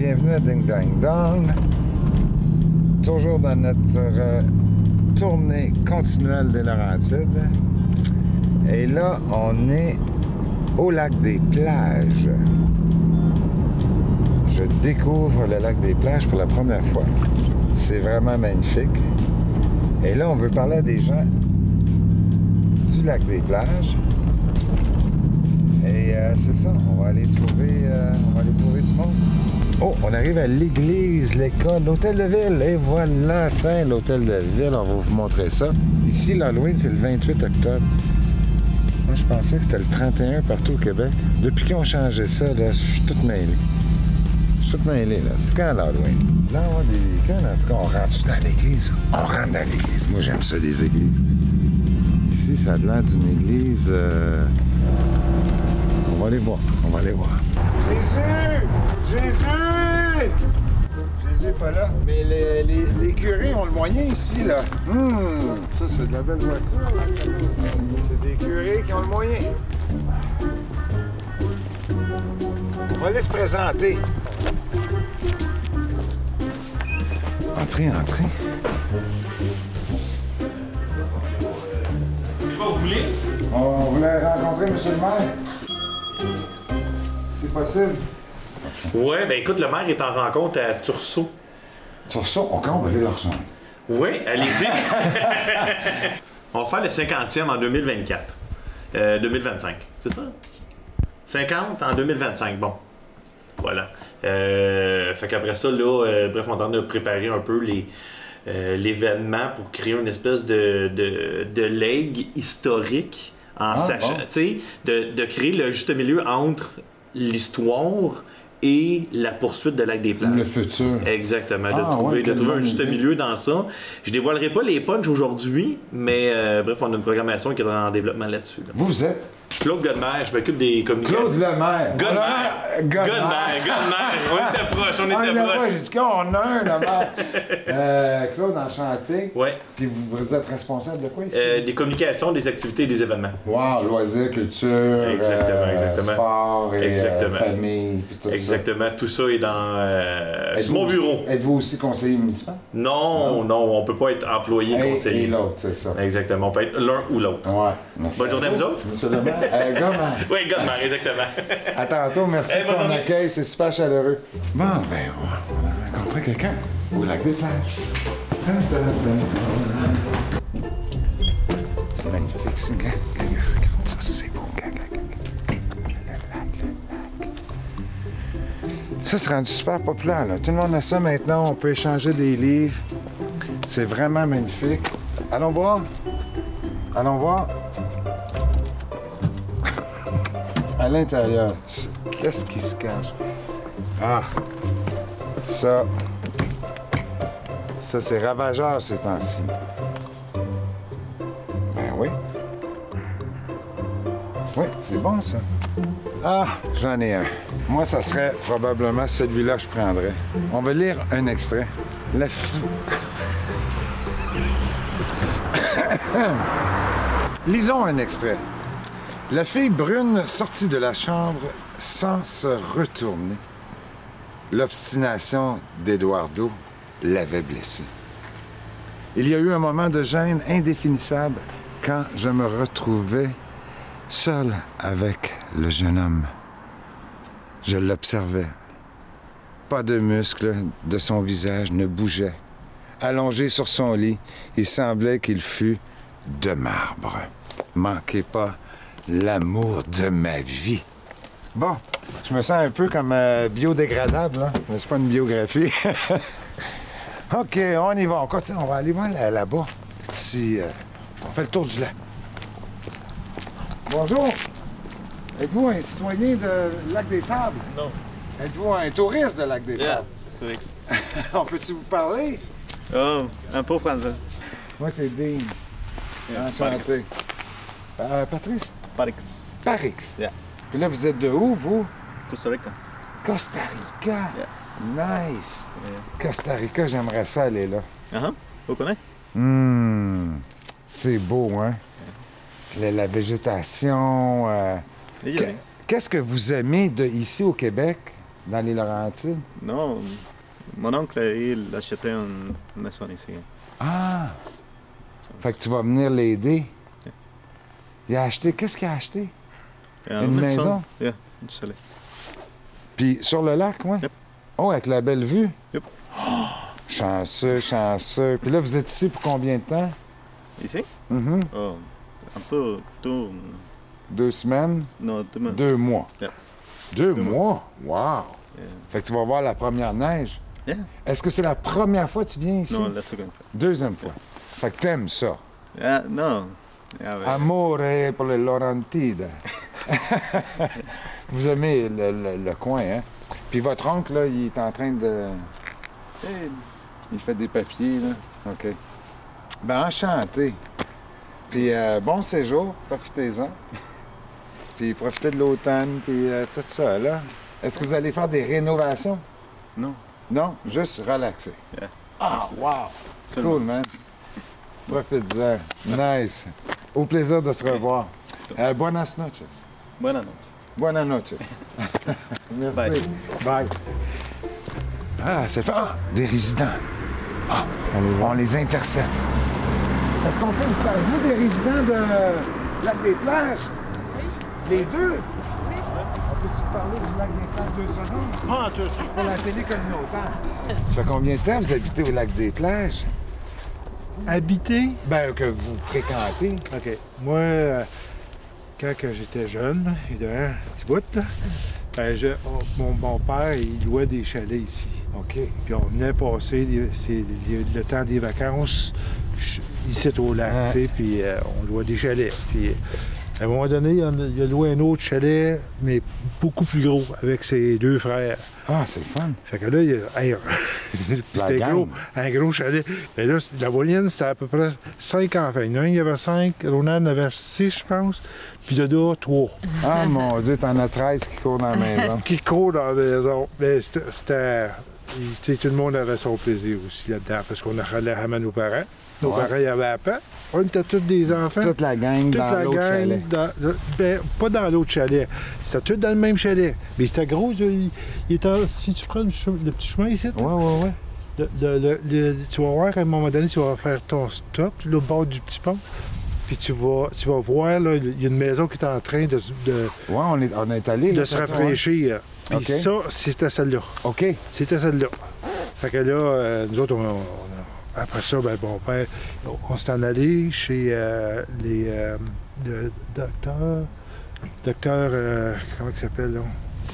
bienvenue à Ding Dang Dong. Toujours dans notre tournée continuelle des Laurentides. Et là, on est au lac des Plages. Je découvre le lac des Plages pour la première fois. C'est vraiment magnifique. Et là, on veut parler à des gens du lac des Plages. Et c'est ça, on va aller trouver du monde. Oh, on arrive à l'église, l'école, l'hôtel de ville. Et voilà, tiens, l'hôtel de ville, on va vous montrer ça. Ici, l'Halloween, c'est le 28 octobre. Moi, je pensais que c'était le 31 partout au Québec. Depuis qu'ils ont changé ça, là, je suis toute mêlée. Je suis toute mêlée, là. C'est quand l'Halloween? Là, on a des week-ends, en tout cas, on rentre dans l'église. On rentre dans l'église. Moi, j'aime ça, des églises. Ici, ça a l'air d'une église... On va aller voir, on va aller voir. Jésus! Jésus! Jésus n'est pas là. Mais les curés ont le moyen ici, là. Ça, c'est de la belle voiture, là. C'est des curés qui ont le moyen. On va aller se présenter. Entrez, entrez. C'est quoi vous voulez? On voulait rencontrer M. le maire. C'est possible. Ouais, ben écoute, le maire est en rencontre à Tursault. Tursault? OK, on va aller leur rejoindre. Oui, allez-y. On va faire le 50e en 2024. 2025, c'est ça? 50 en 2025, bon. Voilà. Fait qu'après ça, là, bref, on est en train de préparer un peu l'événement pour créer une espèce de legs historique en sachant, bon. tu sais, de créer le juste milieu entre l'histoire et la poursuite de lac des Plages. Le futur. Exactement, de trouver un juste milieu dans ça. Je dévoilerai pas les punchs aujourd'hui, mais bref, on a une programmation qui est en développement là-dessus. Là. Vous êtes? Claude Godemaire, je m'occupe des communications. Claude Lemaire. Godemaire. On était proche, on était proche. J'ai dit qu'on a un, le maire. Claude, enchanté. Oui. Puis vous êtes responsable de quoi ici? Des communications, des activités et des événements. Wow, loisirs, culture, exactement. sport et famille. Puis tout exactement. ça. Tout ça est dans sur mon bureau. Êtes-vous aussi conseiller municipal? Non, on peut pas être employé conseiller. Et l'autre, c'est ça. Exactement, on peut être l'un ou l'autre. Ouais. Merci. Bonne journée à vous autres. Monsieur le maire. Godemaire. Oui, Godemaire, exactement. À tantôt, merci de ton accueil, c'est super chaleureux. Bon, ben, on a rencontré quelqu'un au lac des Plages. C'est magnifique, c'est regarde ça, c'est beau. Ça, c'est rendu super populaire, là. Tout le monde a ça maintenant, on peut échanger des livres. C'est vraiment magnifique. Allons voir. Allons voir. À l'intérieur, qu'est-ce qui se cache? Ah! Ça c'est ravageur ces temps-ci. Ben oui. Oui, c'est bon ça. Ah, j'en ai un. Moi, ça serait probablement celui-là que je prendrais. On va lire un extrait. Lisons un extrait. La fille brune sortit de la chambre sans se retourner. L'obstination d'Eduardo l'avait blessé. Il y a eu un moment de gêne indéfinissable quand je me retrouvais seul avec le jeune homme. Je l'observais. Pas de muscles de son visage ne bougeaient. Allongé sur son lit, il semblait qu'il fût de marbre. Manquez pas l'amour de ma vie. Bon, je me sens un peu comme biodégradable, là. Mais c'est pas une biographie. OK, on y va. On continue. On va aller voir là-bas. Si on fait le tour du lac. Bonjour. Êtes-vous un citoyen de Lac des Sables? Non. Êtes-vous un touriste de Lac des Sables? Touriste. On peut-tu vous parler? Oh, un peu français. Moi, c'est Dean. Enchanté. Patrice? Parix. Parix. Yeah. Puis là, vous êtes de où, vous? Costa Rica. Costa Rica. Yeah. Nice. Yeah. Costa Rica, j'aimerais ça aller là. Vous connaissez? C'est beau, hein? La végétation. Qu'est-ce que vous aimez ici au Québec dans les Laurentides? Non, mon oncle, il achetait une maison ici. Ah! Fait que tu vas venir l'aider. Il a acheté... Qu'est-ce qu'il a acheté? Une maison? Yeah, un chalet. Puis sur le lac, ouais? Yep. Oh, avec la belle vue? Yep. Oh, chanceux, chanceux. Puis là, vous êtes ici pour combien de temps? Ici? Mhm. Oh, un peu, tout. 2 semaines? Non, 2 mois. 2 mois. Yeah. 2 2 mois? Wow! Yeah. Fait que tu vas voir la première neige. Yeah. Est-ce que c'est la première fois que tu viens ici? Non, la seconde fois. Deuxième fois. Fait que t'aimes ça. Yeah, non. Yeah, ouais. Amore pour les Laurentides. Vous aimez le coin, hein? Puis votre oncle, là, il est en train de... Eh, Il fait des papiers, là. OK. Ben, enchanté. Puis bon séjour, profitez-en. Puis profitez de l'automne, puis tout ça, là. Est-ce que vous allez faire des rénovations? non. Non? Juste relaxer. Yeah. Ah, wow! Seulement. Cool, man. Profite-en. Nice. Au plaisir de se revoir. Buenas noches. Buenas noches. Buenas noches. Merci. Bye. Bye. Ah, c'est fait. Ah, des résidents. Ah, on les intercepte. Est-ce qu'on peut vous parler, vous, des résidents de Lac-des-Plages? Les deux? On peut-tu parler du Lac-des-Plages 2 secondes? Ah, tu aussi. Pour la télé communautaire. Ça fait combien de temps vous habitez au Lac-des-Plages? Habiter? Ben, que vous fréquentez. OK. Moi, quand que j'étais jeune, évidemment, petit bout, là, ben, mon père, il louait des chalets ici. OK. Puis on venait passer le temps des vacances ici au lac, Ah. tu sais, puis on louait des chalets. Puis à un moment donné, il a loué un autre chalet, mais beaucoup plus gros, avec ses 2 frères. Ah, c'est le fun. Fait que là, c'était gang. gros, un gros chalet. Mais là, la moyenne, c'était à peu près 5 enfants. Il y en a un, il y avait 5, Ronan en avait 6, je pense, puis le deux, 3. Ah, mon Dieu, t'en as 13 qui courent dans la maison. Qui courent dans la maison. Mais c'était... Tu sais, tout le monde avait son plaisir aussi là-dedans, parce qu'on allait ramener nos parents. Nos Ouais. parents, ils avaient la paix. On était tous des enfants. Toute la gang Toute dans la l'autre gang, chalet. ben, pas dans l'autre chalet. C'était tous dans le même chalet. Mais c'était gros. Il était, si tu prends le petit chemin ici, Ouais, ouais, ouais. tu vas voir, à un moment donné, tu vas faire ton stop, là, au bord du petit pont. Puis tu vas voir, là, il y a une maison qui est en train de Ouais, on est allé. là, se tantôt, hein? rafraîchir. Puis OK. ça, c'était celle-là. OK. C'était celle-là. Fait que là, nous autres, après ça, ben, mon père, on s'est en allé chez le docteur, comment il s'appelle, là?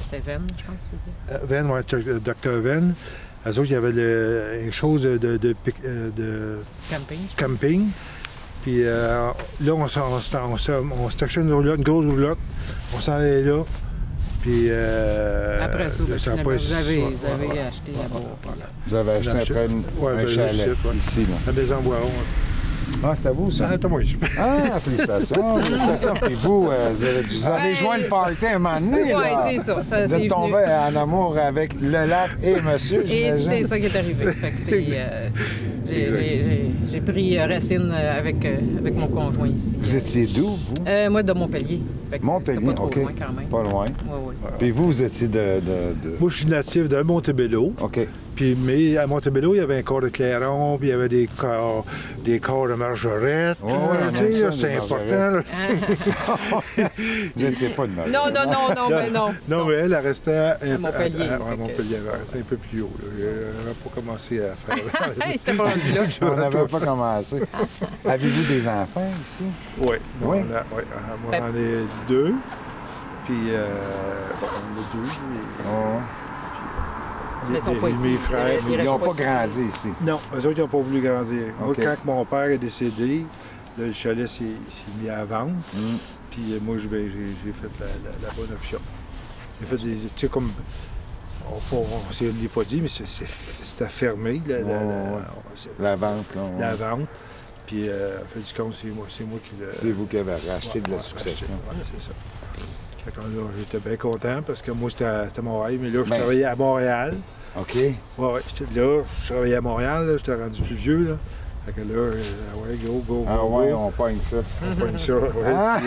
C'était Venn, je pense, tu dis. Venn, ouais, docteur Venn. Eux autres, il y avait une chose de Camping. je pense. camping. Puis là, on s'est acheté une grosse roulotte. On s'en allait là. Puis Après ça, là, ça a finalement, pas vous été- avez acheté là-bas. puis, Vous avez acheté J'ai après Ouais, un ben, chalet je sais pas. ici, là. La maison Boiron. Ah, c'est à vous, ça? Attends, moi. Ah, félicitations, félicitations. Puis vous, vous avez Ouais. joint le party un moment donné, Oui, là. c'est ça. Ça Vous c'est êtes tombé en amour avec le lac et monsieur, Et j'imagine. c'est ça qui est arrivé. Fait que j'ai pris racine avec mon conjoint ici. Vous étiez d'où, vous? Moi, de Montpellier. Fait que Montpellier, c'était pas trop OK. loin quand même. Pas loin. Oui, oui. Puis vous étiez de... Moi, je suis natif de Montebello. OK. Puis, mais à Montebello, il y avait un corps de clairon, puis il y avait des corps de margerette. Ouais, ouais, on tu sais, aime ça, là, c'est des important. Là. Vous n'étiez pas de mal. Non, ben non. Non, mais elle restait à Montpellier, ouais, fait que- Montpellier, elle restait un peu plus haut. Là. Elle n'avait pas commencé à faire. Hey, c'était pas rendu là. On n'avait pas commencé. Avez-vous des enfants ici? Oui, Oui. moi, j'en ai 2. Puis, bon, on a 2. Oh. Mais ils sont pas ici. Mes frères. Ils Ils restent n'ont pas pas ici. grandi ici. Non, eux autres, ils n'ont pas voulu grandir. Moi, OK. quand mon père est décédé, là, le chalet s'est mis à vendre. Mm. Puis moi, j'ai fait la bonne option. J'ai fait des... Tu sais, comme... On ne l'a pas dit, mais c'était fermé, La vente, là. ouais. la vente. Puis, en fait du compte, c'est moi qui l'ai... C'est vous qui avez racheté de la Ouais, succession. racheté. Ouais, c'est ça. Fait que là, j'étais bien content parce que moi, c'était mon rêve. Mais là, je Ben. travaillais à Montréal. OK. Ouais, là, je travaillais à Montréal, là, j'étais rendu plus vieux. Là. Fait que là, ouais, go. Ah ouais, on pogne ça. On pogne ça, ouais. Ah!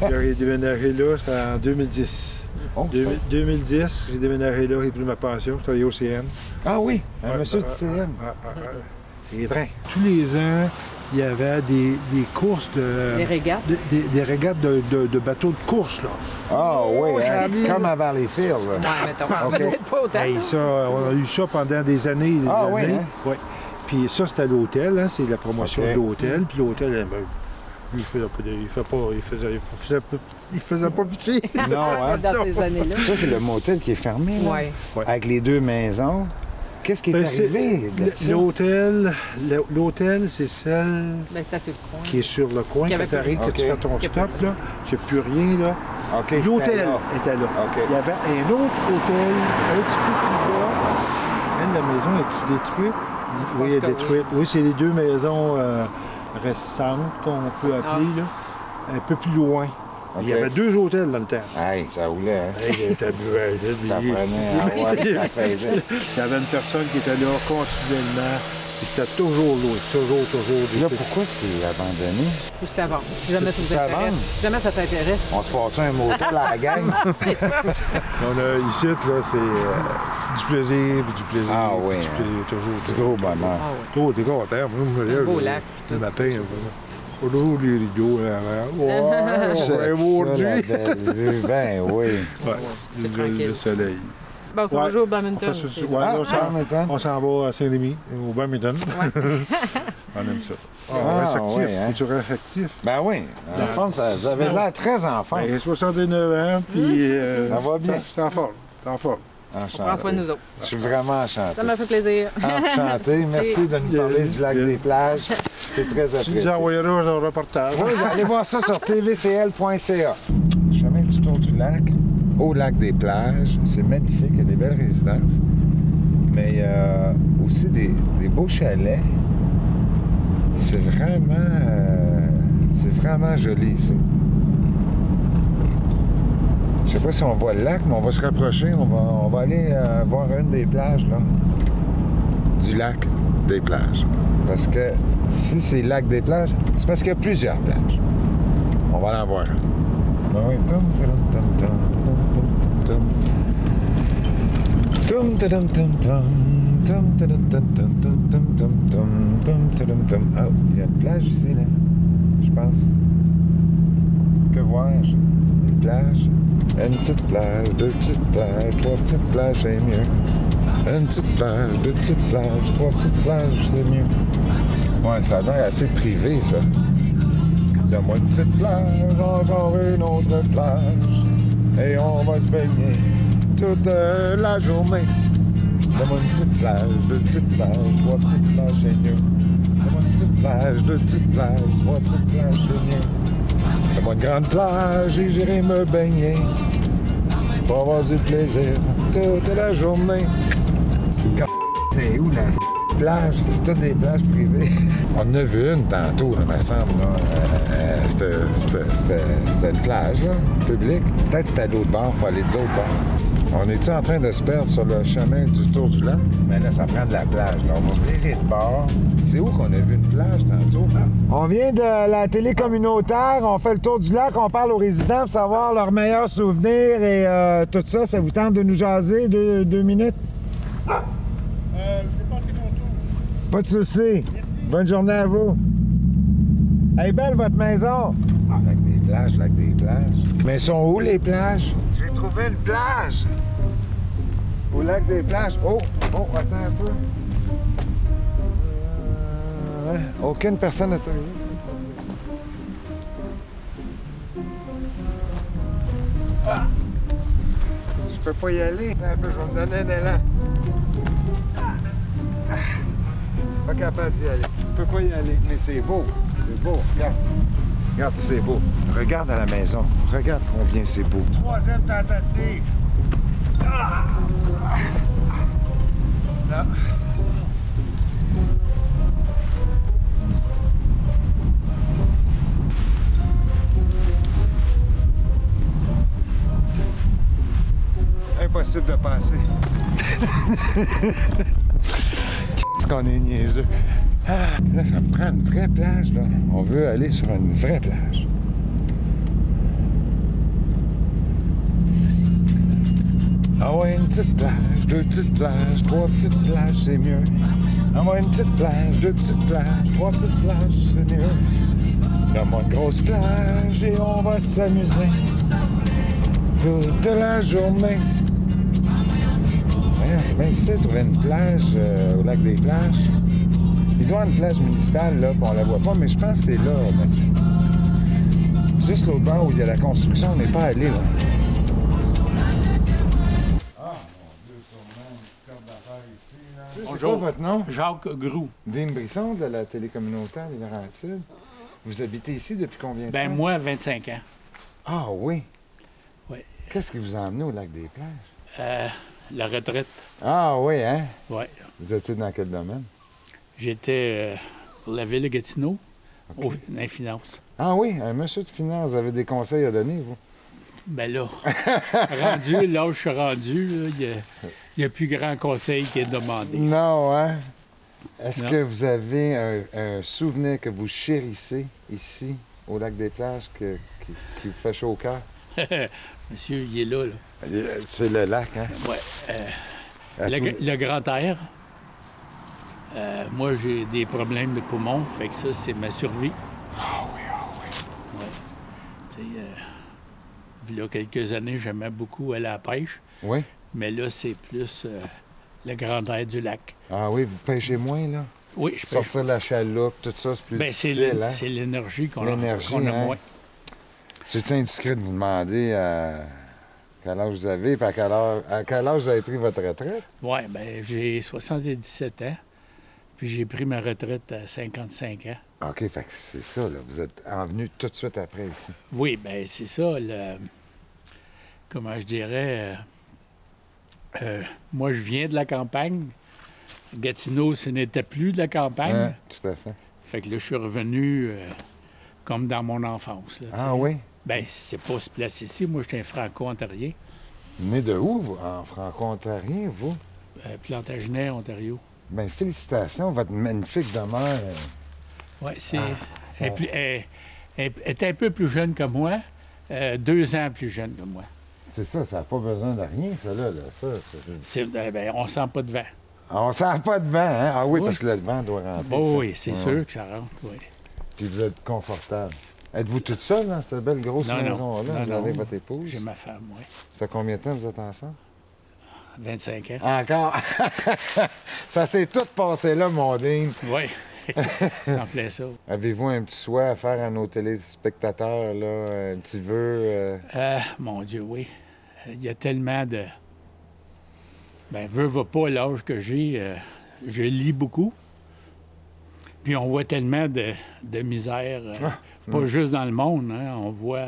Puis, j'ai déménagé là, c'était en 2010. Oh, 2010, j'ai déménagé là, j'ai pris ma pension, je travaillais au CN. Ah oui, un Ouais, monsieur du CN. C'est les trains. Tous les ans, il y avait des courses Les régates. des régates de bateaux de course, là. Ah oui, hein, j'avoue. comme à Valleyfield. là. Ouais, mettons. Ok. Peut-être pas autant. Hey, ça, on a eu ça pendant des années et des Ah, années. oui, hein? Ouais. Puis ça, c'était à l'hôtel, hein, c'est la promotion Ok. de l'hôtel. Puis l'hôtel, ben, lui, il faisait pas petit. Non, hein? Dans ces années-là. Ça, c'est le motel qui est fermé, là. Ouais. Avec les deux maisons. Qu'est-ce qui est Ben, arrivé de ça? L'hôtel, c'est celle Ben, c'était sur le coin. qui est sur le coin, Qui avait quand t'arrives, plus que tu rien. fais ton Qui avait stop, là, qu'il n'y a plus rien, là. OK, c'était L'hôtel là. était là. OK. Il y avait un autre hôtel, un petit peu plus bas. Elle, la maison, est-tu détruite? Je Oui, elle est pense que détruite. Oui, c'est les deux maisons récentes qu'on peut appeler, là. Un peu plus loin. Il y OK. avait deux hôtels dans le temps. Hey, ça roulait, hein? Hey, ça prenait, Ça prenait, ça faisait. Il y avait une personne qui était là continuellement. Et c'était toujours loué. Toujours Là, des- pourquoi c'est abandonné? Ou c'est à vendre. Si jamais ça vous C'est à intéresse. vendre? Si jamais ça t'intéresse. On se passe un motel à la gang? C'est ça. On a ici, là, c'est du plaisir, puis du plaisir. Ah oui, Du plaisir, toujours. Du gros bonheur. Ah ouais. Oh, t'es content. Moi, je me lève. beau lac. Le matin, on ouvre les rideaux. Là, ouais, on Check va ça, aujourd'hui. la belle vue. Ben oui. Ouais, tranquille. le soleil. Bon, on va Ouais. jouer au On badminton. fait ça, c'est- ouais, Ah, là, badminton. on s'en va à Saint-Rémy, au badminton. On aime ça. Ah, on reste actif. ouais, hein. Tu restes actif. Ben oui. En fond, vous avez l'air très en forme. Ben, 69 ans, puis... Ça va bien. C'est en forme. C'est en forme. Prends soin de nous autres. Je suis vraiment enchanté. Ça m'a fait plaisir. Enchanté. Merci de nous parler du lac des plages. C'est très Tu nous apprécié. envoyeras un reportage. Oui, allez voir ça sur tvcl.ca. Chemin du tour du lac, au lac des plages. C'est magnifique, il y a des belles résidences. Mais il y a aussi des beaux chalets. C'est vraiment joli ici. Je sais pas si on voit le lac, mais on va se rapprocher. On va aller voir une des plages, là. Du lac des plages. Parce que si c'est le lac des plages, c'est parce qu'il y a plusieurs plages. On va aller en voir une. Ah oui. Tum, tudum, tum, tum, tum, tum, tum. Tum, tudum, tum, tum. Tum, tudum, tum, tum, tum, tum, tum, tum, tum, tudum, tum. Ah, il y a une plage ici, là. Je pense. Que vois-je? Une plage. Une petite plage, deux petites plages, trois petites plages, c'est mieux. Une petite plage, deux petites plages, trois petites plages, c'est mieux. Ouais, ça a l'air assez privé, ça. Donne-moi une petite plage, encore une autre plage, et on va se baigner toute la journée. Donne-moi une petite plage, deux petites plages, trois petites plages, c'est mieux. Donne-moi une petite plage, deux petites plages, trois petites plages, c'est mieux. Donne-moi une grande plage et j'irai me baigner pour avoir du plaisir toute la journée. C'est où la plage? C'est toutes des plages privées. On en a vu une tantôt, il me semble. C'était une plage, là, publique. Peut-être que c'était à l'autre bord, il faut aller de l'autre bord. On est-tu en train de se perdre sur le chemin du tour du lac? Mais là, ça prend de la plage. Là, on va virer de bord. C'est où qu'on a vu une plage tantôt? On vient de la télé communautaire, on fait le tour du lac, on parle aux résidents pour savoir leurs meilleurs souvenirs et tout ça. Ça vous tente de nous jaser 2 minutes? Je vais passer mon tour. Pas de souci. Bonne journée à vous. Elle est belle, votre maison. Ah, lac des plages, lac des plages. Mais sont où, les plages? J'ai trouvé une plage. Au lac des plages. Oh, attends un peu. Aucune personne n'a trouvé. Ah! Je peux pas y aller. Attends un peu, je vais me donner un élan. Pas capable d'y aller. Je peux pas y aller. Mais c'est beau. C'est beau. Regarde. Regarde si c'est beau. Regarde à la maison. Regarde combien c'est beau. Troisième tentative. Ah! Là. Impossible de passer. Qu'est-ce qu'on est niaiseux. Ah, là, ça me prend une vraie plage, là. On veut aller sur une vraie plage. Ah ouais, une petite plage, deux petites plages, trois petites plages, c'est mieux. Ah ouais, une petite plage, deux petites plages, trois petites plages, c'est mieux. Donne-moi une grosse plage et on va s'amuser toute la journée. Ouais, c'est bien difficile de trouver une plage au lac des Plages. Il doit y avoir une plage municipale, là, puis on la voit pas, mais je pense que c'est là, monsieur. Juste l'autre bord où il y a la construction, on n'est pas allé, là. C'est quoi votre nom? Jacques Groux. Dean Brisson de la télé communautaire des Laurentides. Vous habitez ici depuis combien de temps? Ben moi, 25 ans. Ah oui? Oui. Qu'est-ce qui vous a emmené au lac des Plages? La retraite. Ah oui, hein? Oui. Vous étiez dans quel domaine? J'étais pour la ville de Gatineau, OK. dans les finances. Ah oui, un monsieur de finance, vous avez des conseils à donner, vous? Ben là, rendu, là où je suis rendu, là, il n'y a plus grand conseil qui est demandé. Non, hein? Est-ce Non. que vous avez un souvenir que vous chérissez ici, au lac des Plages, qui vous fait chaud au cœur? Monsieur, il est là, là. C'est le lac, hein? Ouais. À tout- Le grand air. Moi, j'ai des problèmes de poumons, fait que ça, c'est ma survie. Ah oui, ah oui. Tu sais, il y a quelques années, j'aimais beaucoup aller à la pêche, Oui? mais là, c'est plus le grand air du lac. Ah oui, vous pêchez moins, là? Oui, je pêche. Sortir la chaloupe, tout ça, c'est plus Ben, difficile, hein? c'est l'énergie qu'on a, L'énergie, qu'on a hein? moins. C'est indiscret de vous demander quel âge vous avez et à quel âge vous avez pris votre retraite? Oui, ben j'ai 77 ans, puis j'ai pris ma retraite à 55 ans. OK, fait que c'est ça, là. Vous êtes envenu tout de suite après ici. Oui, ben c'est ça, comment je dirais, moi je viens de la campagne. Gatineau, ce n'était plus de la campagne. Hein? Tout à fait. Fait que là, je suis revenu comme dans mon enfance. Là, tu sais. Ah oui? Ben, c'est pas se placer ici. Moi, j'étais un franco-ontarien, Né de où, vous? En franco-ontarien, vous? Plantagenet, Ontario. Bien, félicitations, votre magnifique demeure. Oui, c'est. Ah, ça- Elle est un peu plus jeune que moi, 2 ans plus jeune que moi. C'est ça, ça n'a pas besoin de rien, ça, là. Ça, Ben, on sent pas de vent. On sent pas de vent, hein? Ah oui, Oui. parce que le vent doit rentrer. Bon, ça. oui, c'est Ouais. sûr que ça rentre, oui. Puis vous êtes confortable. Êtes-vous toute seule dans cette belle grosse Non, non. maison-là? Non, Vous avez non. votre épouse? J'ai ma femme, oui. Ça fait combien de temps que vous êtes ensemble? 25 ans. Encore? Ça s'est tout passé là, mon Dean. Oui, c'est en plein ça. Avez-vous un petit souhait à faire à nos téléspectateurs, là? Un petit vœu? Mon Dieu, oui. Il y a tellement de... Ben, veux pas l'âge que j'ai. Je lis beaucoup. Puis on voit tellement de misère, pas juste dans le monde, hein. On voit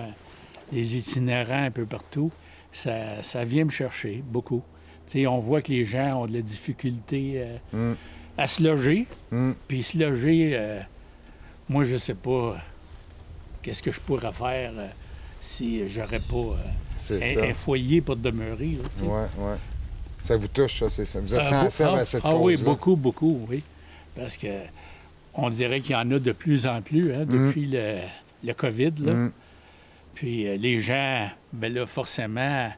les itinérants un peu partout. Ça vient me chercher, beaucoup. Tu sais, on voit que les gens ont de la difficulté à se loger. Puis se loger, moi, je sais pas qu'est-ce que je pourrais faire si j'aurais pas C'est ça. un foyer pour demeurer. Là, tu sais. Ouais. Ça vous touche, ça, c'est ça. Vous êtes Ah, sensible à cette ah oui, cause-là? beaucoup, oui. Parce que on dirait qu'il y en a de plus en plus hein, depuis le COVID. Là. Puis les gens, ben là, forcément,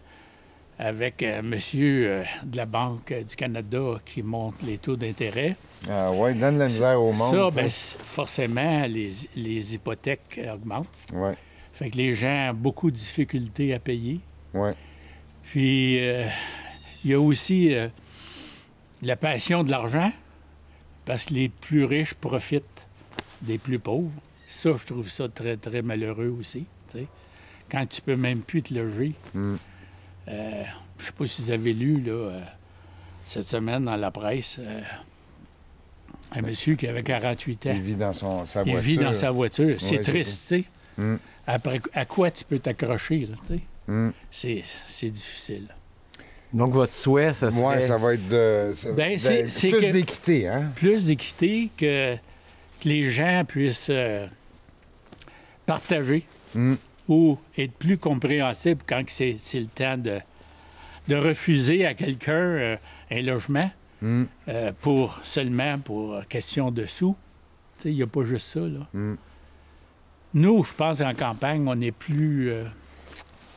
avec monsieur de la Banque du Canada qui monte les taux d'intérêt, Ah oui, donne la misère au monde. ça, ça. ben, forcément, les hypothèques augmentent. Ouais, Fait que les gens ont beaucoup de difficultés à payer. ouais. Puis, il y a aussi la passion de l'argent, parce que les plus riches profitent des plus pauvres. Ça, je trouve ça très, très malheureux aussi. Tu sais. Quand tu peux même plus te loger. Je sais pas si vous avez lu, là, cette semaine dans la presse, un monsieur qui avait 48 ans. Il vit dans sa Il voiture. vit dans sa voiture. C'est Ouais, j'ai triste, tu sais. Après, à quoi tu peux t'accrocher, là, tu sais? C'est difficile. Donc, votre souhait, ça serait... Ouais, ça va être de. Ben, c'est plus que- d'équité, hein? Plus d'équité que les gens puissent partager ou être plus compréhensibles quand c'est le temps de refuser à quelqu'un un logement seulement pour question de sous. Il n'y a pas juste ça, là. Nous, je pense qu'en campagne, on est plus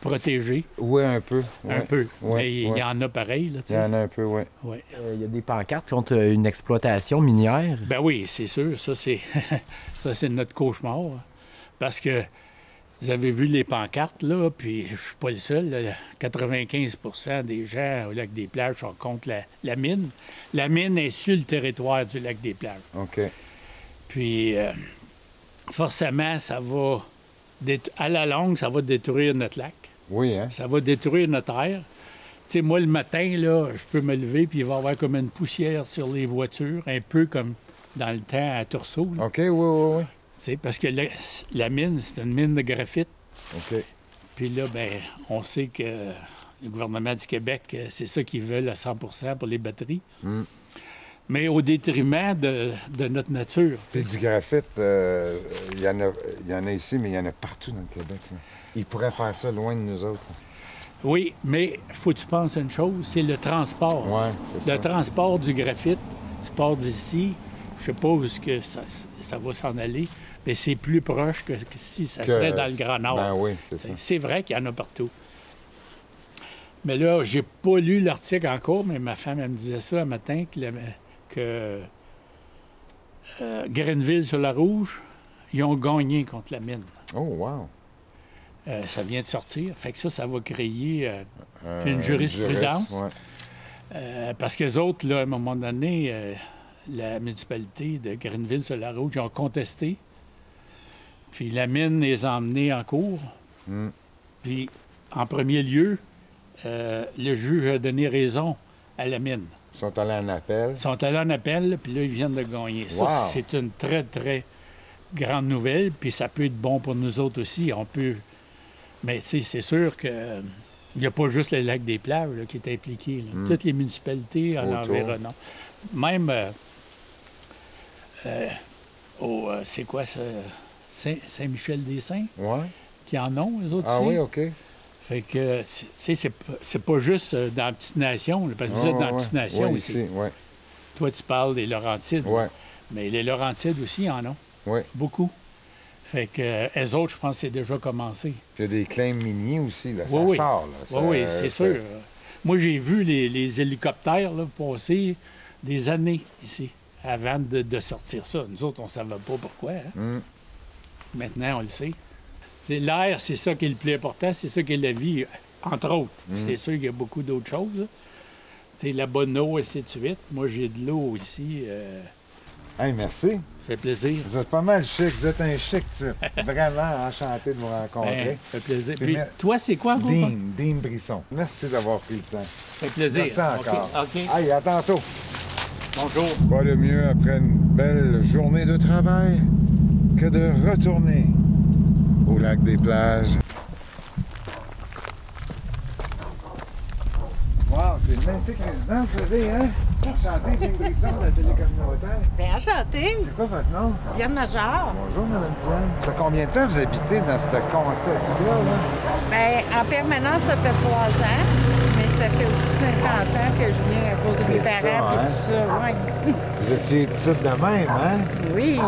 protégés. Oui, un peu. Un peu. Ouais, mais il y en a pareil, là, il y en a un peu, oui. Ouais. Il y a des pancartes contre une exploitation minière. Ben oui, c'est sûr. Ça, c'est ça, c'est notre cauchemar. Parce que vous avez vu les pancartes, là, puis je suis pas le seul. Là, 95 des gens au lac des Plages sont contre la mine. La mine est sur le territoire du lac des Plages. OK. Puis, forcément, ça va... À la longue, ça va détruire notre lac. Oui, hein? Ça va détruire notre air. Tu sais, moi, le matin, là, je peux me lever, puis il va y avoir comme une poussière sur les voitures, un peu comme dans le temps à Torceau. Là. OK, oui. Tu sais, parce que la mine, c'est une mine de graphite. OK. Puis là, ben, on sait que le gouvernement du Québec, c'est ça qu'ils veulent à 100 pour les batteries. Mais au détriment de notre nature. Puis du graphite, il y en a ici, mais il y en a partout dans le Québec. Là. Ils pourraient faire ça loin de nous autres. Là. Oui, mais faut que tu penses à une chose, c'est le transport. Oui, c'est ça. Le transport du graphite, tu pars d'ici, je sais pas où est-ce que ça va s'en aller, mais c'est plus proche que si ça serait dans le Grand Nord. Ben oui, c'est ça. C'est vrai qu'il y en a partout. Mais là, j'ai pas lu l'article encore, mais ma femme, elle me disait ça un matin, que Grenville-sur-la-Rouge, ils ont gagné contre la mine. Oh, wow. Ça vient de sortir. Fait que ça va créer une jurisprudence. Parce que les autres, là, à un moment donné, la municipalité de Grenville-sur-la-Rouge, ils ont contesté. Puis la mine les a emmenés en cours. Puis, en premier lieu, le juge a donné raison à la mine. Ils sont allés en appel. Ils sont allés en appel, puis là, ils viennent de gagner. Wow. Ça, c'est une très, très grande nouvelle, puis ça peut être bon pour nous autres aussi. On peut... Mais, tu sais, c'est sûr que il n'y a pas juste le lac des Plages là, qui est impliqué. Là. Toutes les municipalités en environnant. Même c'est quoi ça? Saint-Michel-des-Saints? Oui. Qui en ont, eux autres Ah aussi. oui, OK. Fait que, tu sais, c'est pas juste dans la petite nation, là, parce que vous êtes dans la petite nation oui, ici. ici, oui. Toi, tu parles des Laurentides. Oui. Mais les Laurentides aussi en ont. Oui. Beaucoup. Fait que, eux autres, je pense que c'est déjà commencé. Puis il y a des claims miniers aussi, là. Ça Oui, sort, là. Ça, oui, c'est sûr. Moi, j'ai vu les hélicoptères là, passer des années ici avant de sortir ça. Nous autres, on ne savait pas pourquoi. Hein? Maintenant, on le sait. L'air, c'est ça qui est le plus important. C'est ça qui est la vie, entre autres. C'est sûr qu'il y a beaucoup d'autres choses. Là. La bonne eau, et ainsi de suite. Moi, j'ai de l'eau ici. Hey, merci. Ça fait plaisir. Vous êtes pas mal chic. Vous êtes un chic type. Vraiment enchanté de vous rencontrer. Ça fait plaisir. Puis, Puis, toi, c'est quoi, encore? Dean Brisson. Merci d'avoir pris le temps. Ça fait plaisir. Merci encore. OK. Hey, à tantôt. Bonjour. Pas le mieux après une belle journée de travail que de retourner au lac des Plages. Wow, c'est une magnifique résidence, vous savez, hein? Enchanté, Dean Brisson de la télécommunautaire. Bien, enchantée. C'est quoi votre nom? Diane Major. Bonjour, Madame Diane. Ça fait combien de temps que vous habitez dans ce contexte-là? Là? Bien, en permanence, ça fait 3 ans, mais ça fait aussi 50 ans que je viens à cause de mes C'est parents ça, et hein? tout ça. Ouais. Vous étiez petite de même, hein? Oui.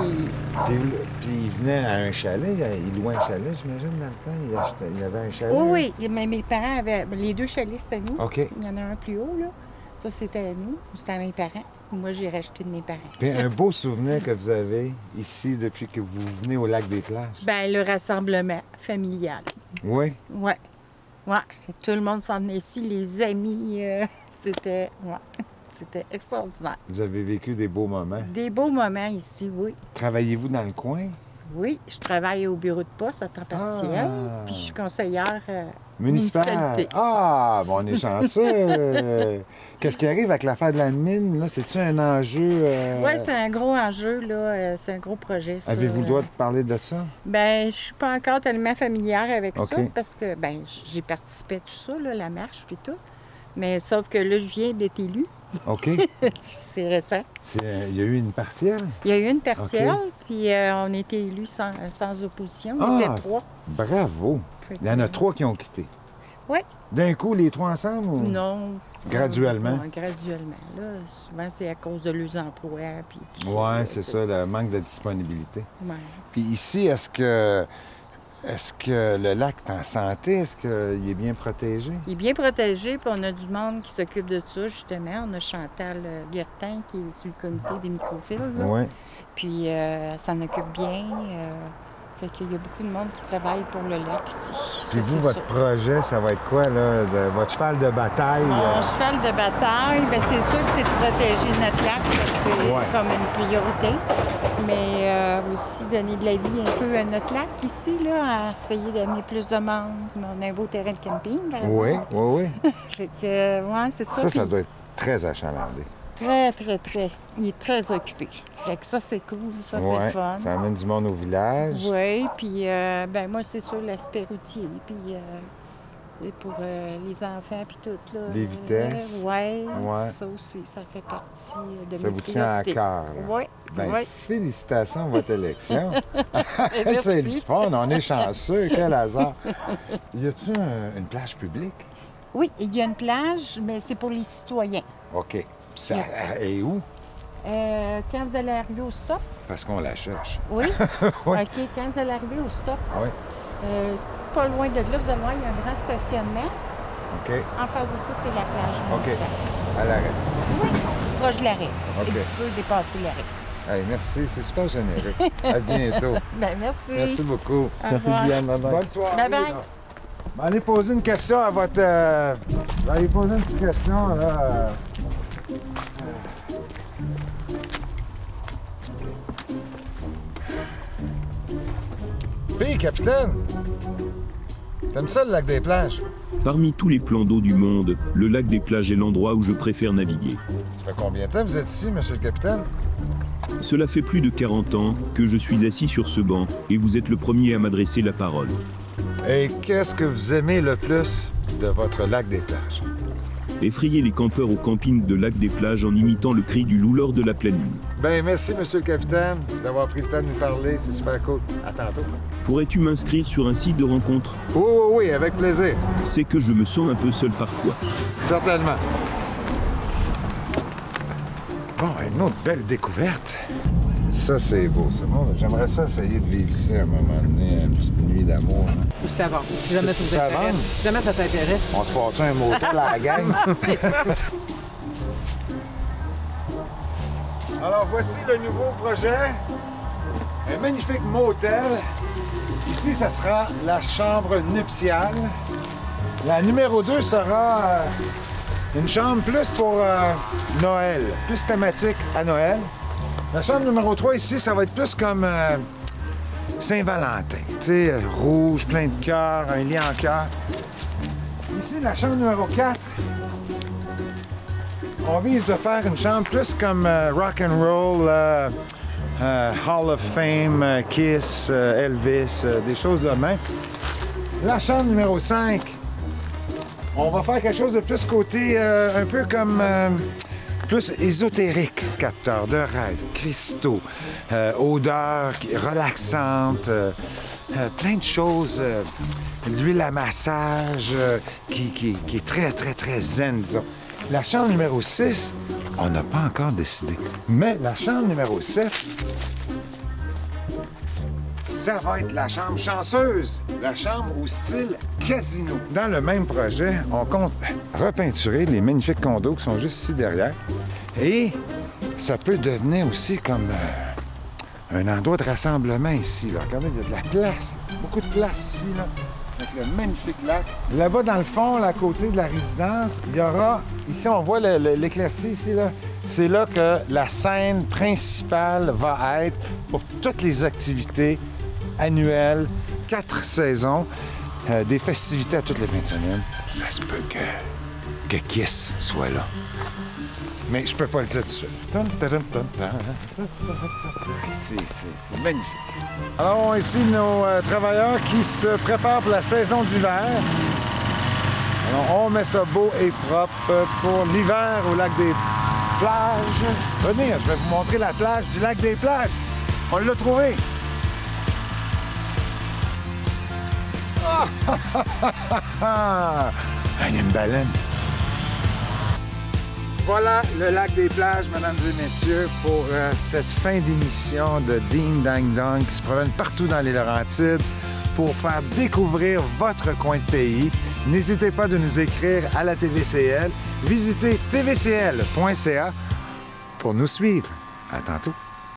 Puis il venait à un chalet, il louait un chalet, j'imagine, dans le temps. Il avait un chalet. Oui, oui. Mais mes parents avaient... Les 2 chalets, c'était nous. OK. Il y en a un plus haut, là. Ça, c'était à nous. C'était à mes parents. Moi, j'ai racheté de mes parents. Puis un beau souvenir que vous avez ici depuis que vous venez au lac des Plages. Bien, le rassemblement familial. Oui. Oui. Oui. Tout le monde s'en venait ici. Les amis, c'était... Ouais. C'était extraordinaire. Vous avez vécu des beaux moments. Des beaux moments ici, oui. Travaillez-vous dans le coin? Oui, je travaille au bureau de poste à temps partiel, puis je suis conseillère municipalité. Ah, bon, on est chanceux. Qu'est-ce qui arrive avec l'affaire de la mine, là? C'est-tu un enjeu? Oui, c'est un gros enjeu, là. C'est un gros projet, ça. Avez-vous le droit de parler de ça? Bien, je suis pas encore tellement familière avec OK. ça, parce que, bien, j'ai participé à tout ça, là, la marche, puis tout. Mais sauf que là, je viens d'être élue. OK. C'est récent. Il y a eu une partielle? Il y a eu une partielle, OK. puis on a été élus sans opposition. On était 3. Bravo! Il y en a 3 qui ont quitté. Oui. D'un coup, les 3 ensemble? Ou... Non, Graduellement. Graduellement. Là, souvent, c'est à cause de leurs emplois. Puis tout Oui, ça, c'est ça, le manque de disponibilité. Ouais. Puis ici, est-ce que le lac est en santé? Est-ce qu'il est bien protégé? Il est bien protégé, puis on a du monde qui s'occupe de ça, justement. On a Chantal Guertin, qui est sur le comité des microfilms. Là. Oui. Puis, elle s'en occupe bien. Fait qu'il y a beaucoup de monde qui travaille pour le lac ici. Puis Ça, vous, c'est votre ça. projet, ça va être quoi, là? Votre cheval de bataille? Mon cheval de bataille, bien, c'est sûr que c'est de protéger notre lac, ça, c'est Ouais. comme une priorité. Mais aussi donner de la vie un peu à notre lac ici, là, à essayer d'amener plus de monde. On a un beau terrain de camping, par Oui, exemple. oui, oui. Fait que, ouais, c'est ça. Ça Puis doit être très achalandé. très, très, très. Il est très occupé. Fait que ça, c'est cool. Ça, c'est le fun. Ça amène du monde au village. Oui, puis ben moi, c'est sûr, l'aspect routier, puis c'est pour les enfants, puis tout, là. Les vitesses. Oui, Ouais. ça aussi, ça fait partie de Ça mes vous tient à priorités. cœur. là. Oui, Ben, oui. félicitations à votre élection. Merci. C'est le fun, on est chanceux, quel hasard. Y a-t-il une plage publique? Oui, il y a une plage, mais c'est pour les citoyens. OK. Puis ça est où? Quand vous allez arriver au stop, Parce qu'on la cherche. oui. Oui. OK, quand vous allez arriver au stop, Oui. pas loin de là, vous allez voir, il y a un grand stationnement. OK. En face de ça, c'est la plage OK. municipale. À l'arrêt. Oui, proche de l'arrêt. OK. Un petit peu dépassé l'arrêt. Hey, merci, c'est super généreux. À bientôt. Ben merci. Merci beaucoup. Au revoir. Bonne soirée. Bye-bye. Allez poser une question à votre... Allez poser une petite question, là. Puis, capitaine, t'aimes ça, le lac des plages? Parmi tous les plans d'eau du monde, le lac des plages est l'endroit où je préfère naviguer. Ça fait combien de temps que vous êtes ici, monsieur le capitaine? Cela fait plus de 40 ans que je suis assis sur ce banc et vous êtes le premier à m'adresser la parole. Et qu'est-ce que vous aimez le plus de votre lac des plages? Effrayer les campeurs au camping de lac des plages en imitant le cri du loup lors de la pleine lune. Ben merci, monsieur le capitaine, d'avoir pris le temps de nous parler. C'est super cool. À tantôt. Pourrais-tu m'inscrire sur un site de rencontre? Oui, oui, oui, avec plaisir. C'est que je me sens un peu seul parfois. Certainement. Bon, une autre belle découverte. Ça, c'est beau, ça. Moi, j'aimerais ça essayer de vivre ici à un moment donné, une petite nuit d'amour. Là. Je t'avance. Si jamais ça vous Ça intéresse. avance? Si jamais ça t'intéresse. On se passe un motel à la gang. C'est ça. Alors, voici le nouveau projet. Un magnifique motel. Ici, ça sera la chambre nuptiale. La numéro 2 sera une chambre plus pour Noël, plus thématique à Noël. La chambre numéro 3 ici, ça va être plus comme Saint-Valentin. Tu sais, rouge, plein de cœur, un lit en cœur. Ici, la chambre numéro 4, on vise de faire une chambre plus comme rock and roll, Hall of Fame, Kiss, Elvis, des de la même. La chambre numéro 5, on va faire quelque chose de plus côté un peu comme plus ésotérique, capteur de rêve, cristaux, odeurs relaxantes, plein de choses, l'huile à massage qui est très, très, très zen, disons. La chambre numéro 6, on n'a pas encore décidé. Mais la chambre numéro 7, ça va être la chambre chanceuse, la chambre au style casino. Dans le même projet, on compte repeinturer les magnifiques condos qui sont juste ici derrière. Et ça peut devenir aussi comme un endroit de rassemblement ici. Là. Regardez, il y a de la place, beaucoup de place ici, là, avec le magnifique lac. Là-bas, dans le fond, là, à côté de la résidence, il y aura... Ici, on voit l'éclaircie ici, là. C'est là que la scène principale va être pour toutes les activités annuelles, 4 saisons, des festivités à toutes les fins de semaine. Ça se peut que Kiss soit là. Mais je peux pas le dire tout de suite. C'est magnifique. Alors, on a ici nos travailleurs qui se préparent pour la saison d'hiver. Alors, on met ça beau et propre pour l'hiver au lac des plages. Venez, je vais vous montrer la plage du lac des plages. On l'a trouvé. Ah! Il y a une baleine. Voilà le lac des plages, mesdames et messieurs, pour cette fin d'émission de Ding Dang Dong qui se promène partout dans les Laurentides pour faire découvrir votre coin de pays. N'hésitez pas de nous écrire à la TVCL. Visitez tvcl.ca pour nous suivre. À tantôt.